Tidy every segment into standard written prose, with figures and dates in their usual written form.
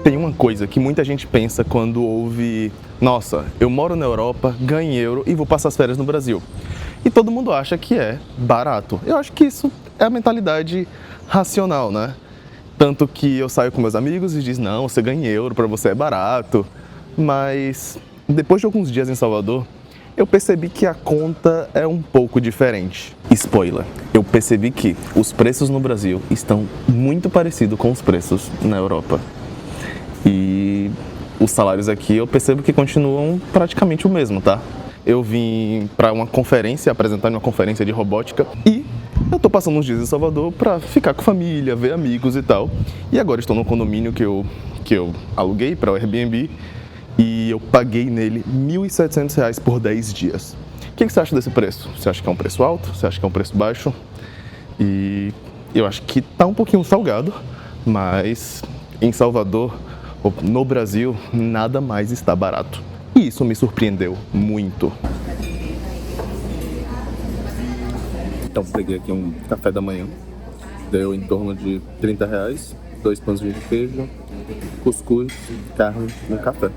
Tem uma coisa que muita gente pensa quando ouve: nossa, eu moro na Europa, ganho euro e vou passar as férias no Brasil. E todo mundo acha que é barato. Eu acho que isso é a mentalidade racional, né? Tanto que eu saio com meus amigos e diz: não, você ganha euro, para você é barato. Mas depois de alguns dias em Salvador, eu percebi que a conta é um pouco diferente. Spoiler, eu percebi que os preços no Brasil estão muito parecidos com os preços na Europa. E os salários aqui eu percebo que continuam praticamente o mesmo, tá? Eu vim para uma conferência, apresentar uma conferência de robótica e eu tô passando uns dias em Salvador para ficar com família, ver amigos e tal. E agora estou num condomínio que eu aluguei para o Airbnb e eu paguei nele R$ 1.700 por 10 dias. O que você acha desse preço? Você acha que é um preço alto? Você acha que é um preço baixo? E eu acho que tá um pouquinho salgado, mas em Salvador, no Brasil, nada mais está barato. E isso me surpreendeu muito. Então peguei aqui um café da manhã. Deu em torno de R$ 30, 2 pãozinhos de queijo, cuscuz, carne e um café.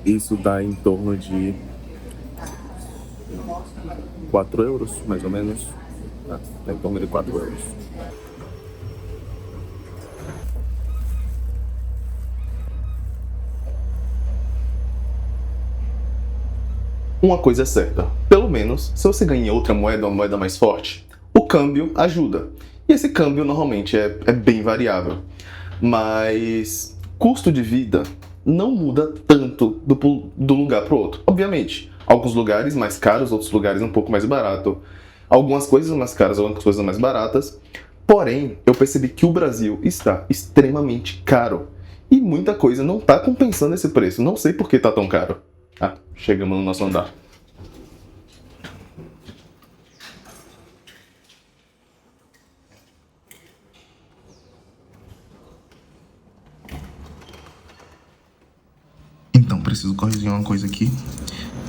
Isso dá em torno de 4 euros, mais ou menos. Dá em torno de 4 euros. Uma coisa é certa, pelo menos se você ganha outra moeda, uma moeda mais forte, o câmbio ajuda. E esse câmbio normalmente é bem variável. Mas custo de vida não muda tanto do lugar para o outro. Obviamente, alguns lugares mais caros, outros lugares um pouco mais barato. Algumas coisas mais caras, outras coisas mais baratas. Porém, eu percebi que o Brasil está extremamente caro. E muita coisa não está compensando esse preço. Não sei por que está tão caro. Chegamos no nosso andar. Então, preciso corrigir uma coisa aqui.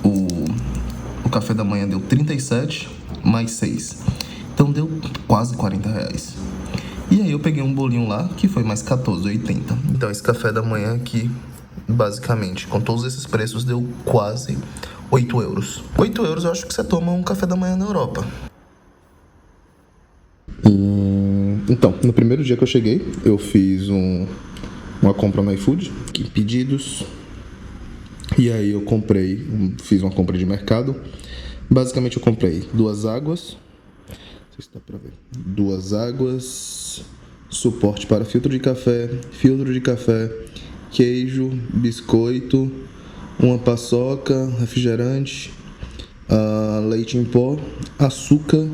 O café da manhã deu 37 mais 6. Então deu quase R$ 40. E aí eu peguei um bolinho lá que foi mais 14,80. Então esse café da manhã aqui, basicamente, com todos esses preços, deu quase 8 euros. 8 euros eu acho que você toma um café da manhã na Europa. Então, no primeiro dia que eu cheguei, eu fiz uma compra no iFood, pedidos. E aí eu fiz uma compra de mercado. Basicamente eu comprei 2 águas. Não sei se dá pra ver. 2 águas, suporte para filtro de café, queijo, biscoito, uma paçoca, refrigerante, leite em pó, açúcar,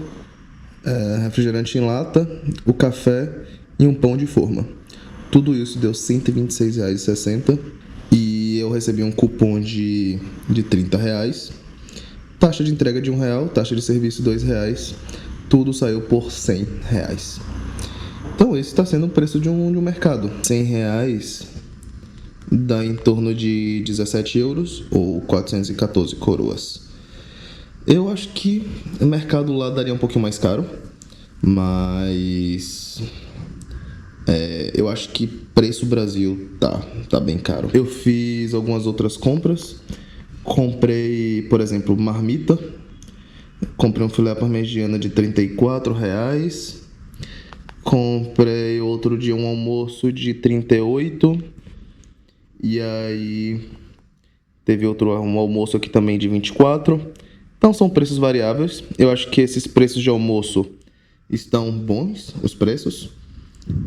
refrigerante em lata, o café e um pão de forma. Tudo isso deu R$ 126,60 e eu recebi um cupom de R$ 30. Taxa de entrega de R$ 1, taxa de serviço R$ 2. Tudo saiu por R$ 100. Então esse está sendo o preço de um mercado. R$ 100 dá em torno de 17 euros ou 414 coroas. Eu acho que o mercado lá daria um pouquinho mais caro, mas Eu acho que preço Brasil tá bem caro. Eu fiz algumas outras compras. Comprei, por exemplo, marmita. Comprei um filé à parmegiana de R$ 34. Comprei outro dia um almoço de 38. E aí teve um almoço aqui também de 24. Então são preços variáveis. Eu acho que esses preços de almoço estão bons, os preços.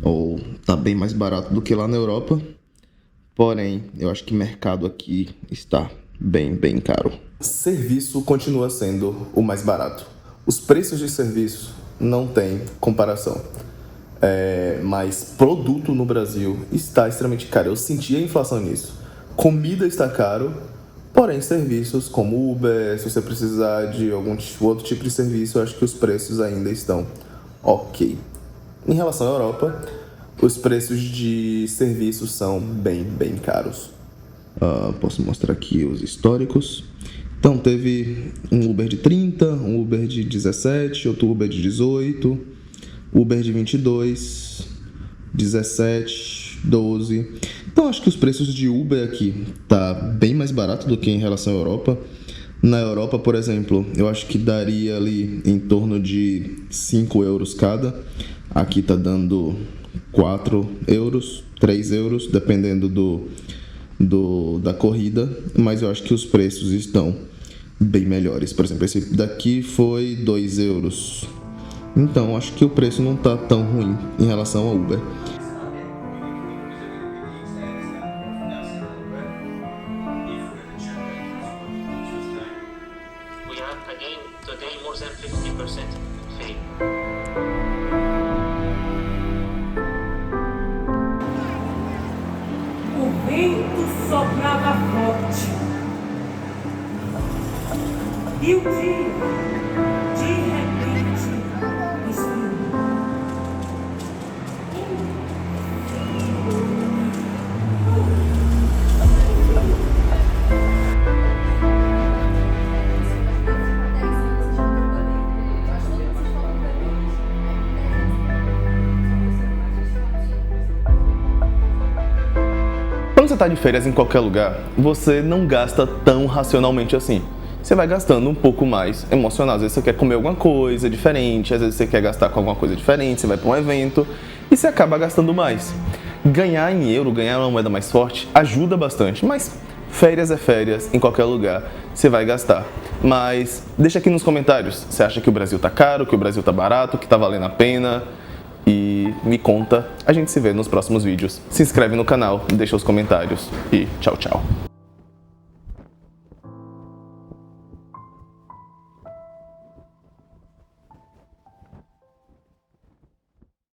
Ou tá bem mais barato do que lá na Europa. Porém, eu acho que o mercado aqui está bem caro. Serviço continua sendo o mais barato. Os preços de serviço não tem comparação. Mas produto no Brasil está extremamente caro. Eu senti a inflação nisso. Comida está caro, porém serviços como Uber, se você precisar de algum outro tipo de serviço, eu acho que os preços ainda estão ok. Em relação à Europa, os preços de serviços são bem caros. Posso mostrar aqui os históricos. Então teve um Uber de 30, um Uber de 17, outro Uber de 18, Uber de 22, 17, 12. Então acho que os preços de Uber aqui tá bem mais barato do que em relação à Europa. Na Europa, por exemplo, eu acho que daria ali em torno de 5 euros cada. Aqui tá dando 4 euros, 3 euros, dependendo da corrida. Mas eu acho que os preços estão bem melhores. Por exemplo, esse daqui foi 2 euros. Então, acho que o preço não tá tão ruim em relação ao Uber. We are again today more than 50% free. O vento soprava forte. E o dia, de repente, esfriou. Quando você está de férias em qualquer lugar, você não gasta tão racionalmente assim. Você vai gastando um pouco mais emocional. Às vezes você quer comer alguma coisa diferente, às vezes você quer gastar com alguma coisa diferente, você vai para um evento e você acaba gastando mais. Ganhar em euro, ganhar uma moeda mais forte, ajuda bastante, mas férias é férias, em qualquer lugar você vai gastar. Mas deixa aqui nos comentários, você acha que o Brasil tá caro, que o Brasil tá barato, que tá valendo a pena? E me conta, a gente se vê nos próximos vídeos. Se inscreve no canal, deixa os comentários e tchau.